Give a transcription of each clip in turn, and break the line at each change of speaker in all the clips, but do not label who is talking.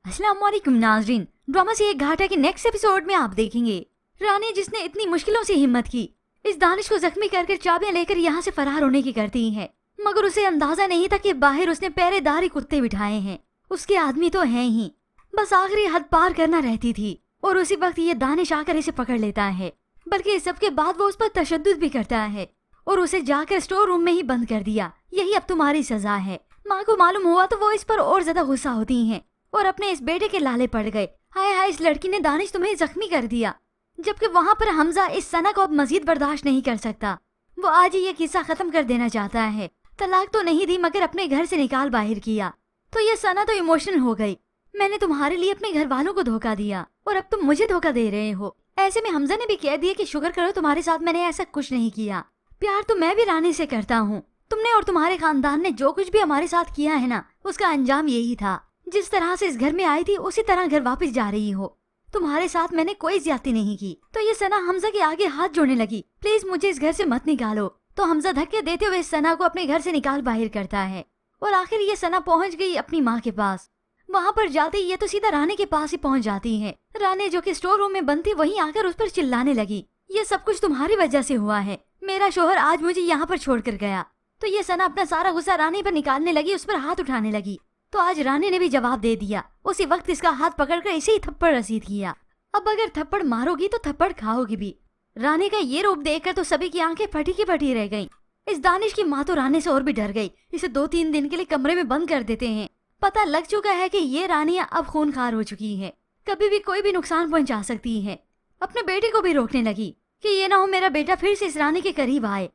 अस्सलाम वालेकुम नाजरीन, ड्रामा से एक घाटा के नेक्स्ट एपिसोड में आप देखेंगे रानी जिसने इतनी मुश्किलों से हिम्मत की इस दानिश को जख्मी करके चाबियां लेकर यहाँ से फरार होने की करती है, मगर उसे अंदाजा नहीं था कि बाहर उसने पहरेदारी कुत्ते बिठाए हैं। उसके आदमी तो हैं ही, बस आखिरी हद पार करना रहती थी और उसी वक्त ये दानिश आकर इसे पकड़ लेता है। बल्कि इस सब के बाद वो उस पर तशद्दुद भी करता है और उसे जाकर स्टोर रूम में ही बंद कर दिया। यही अब तुम्हारी सजा है। माँ को मालूम हुआ तो वो इस पर और ज्यादा गुस्सा होती हैं और अपने इस बेटे के लाले पड़ गए। हाय हाय, इस लड़की ने दानिश तुम्हें जख्मी कर दिया। जबकि वहाँ पर हमजा इस सना को अब मजीद बर्दाश्त नहीं कर सकता। वो आज ही ये किस्सा खत्म कर देना चाहता है। तलाक तो नहीं दी मगर अपने घर से निकाल बाहर किया। तो ये सना तो इमोशनल हो गई। मैंने तुम्हारे लिए अपने घर वालों को धोखा दिया और अब तुम मुझे धोखा दे रहे हो। ऐसे में हमजा ने भी कह दिया कि शुक्र करो तुम्हारे साथ मैंने ऐसा कुछ नहीं किया। प्यार तो मैं भी रानी से करता हूँ। तुमने और तुम्हारे खानदान ने जो कुछ भी हमारे साथ किया है ना, उसका अंजाम यही था। जिस तरह से इस घर में आई थी उसी तरह घर वापस जा रही हो। तुम्हारे साथ मैंने कोई ज्यादती नहीं की। तो ये सना हमजा के आगे हाथ जोड़ने लगी, प्लीज मुझे इस घर से मत निकालो। तो हमजा धक्के देते हुए सना को अपने घर से निकाल बाहर करता है और आखिर ये सना पहुंच गई अपनी माँ के पास। वहाँ पर जाते ही ये तो सीधा रानी के पास ही पहुँच जाती है। रानी जो कि स्टोर रूम में बंद थी वहीं आकर उस पर चिल्लाने लगी, ये सब कुछ तुम्हारी वजह से हुआ है। मेरा शोहर आज मुझे यहाँ पर छोड़ कर गया। तो ये सना अपना सारा गुस्सा रानी पर निकालने लगी, उस पर हाथ उठाने लगी। तो आज रानी ने भी जवाब दे दिया। उसी वक्त इसका हाथ पकड़कर इसे ही थप्पड़ रसीद किया। अब अगर थप्पड़ मारोगी तो थप्पड़ खाओगी भी। रानी का ये रूप देखकर तो सभी की आंखें फटी की फटी रह गईं। इस दानिश की माँ तो रानी से और भी डर गई। इसे 2-3 दिन के लिए कमरे में बंद कर देते हैं। पता लग चुका है कि ये रानियां अब खूनखार हो चुकी है, कभी भी कोई भी नुकसान पहुंचा सकती है। अपने बेटे को भी रोकने लगी कि ये ना हो मेरा बेटा फिर से इस रानी के करीब आए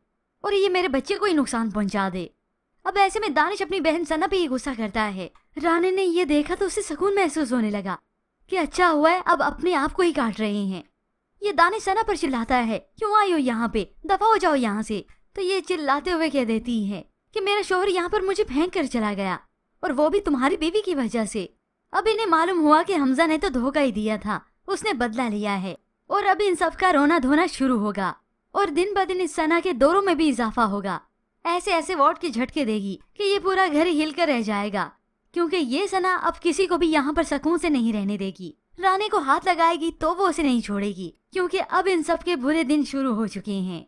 और ये मेरे बच्चे को ही नुकसान पहुंचा दे। अब ऐसे में दानिश अपनी बहन सना पे ही गुस्सा करता है। रानी ने ये देखा तो उसे सुकून महसूस होने लगा कि अच्छा हुआ है, अब अपने आप को ही काट रहे हैं। ये दानिश सना पर चिल्लाता है, क्यों आई हो यहाँ पे, दफा हो जाओ यहाँ से। तो ये चिल्लाते हुए कह देती है कि मेरा शोहर यहाँ पर मुझे फेंक कर चला गया और वो भी तुम्हारी बीवी की वजह से। अब इन्हें मालूम हुआ कि हमजा ने तो धोखा ही दिया था, उसने बदला लिया है और अब इन सब का रोना धोना शुरू होगा और दिन ब दिन इस सना के दौरों में भी इजाफा होगा। ऐसे ऐसे वार्ड के झटके देगी कि ये पूरा घर हिल कर रह जाएगा, क्योंकि ये सना अब किसी को भी यहाँ पर सुकून से नहीं रहने देगी। रानी को हाथ लगाएगी तो वो उसे नहीं छोड़ेगी, क्योंकि अब इन सब के बुरे दिन शुरू हो चुके हैं।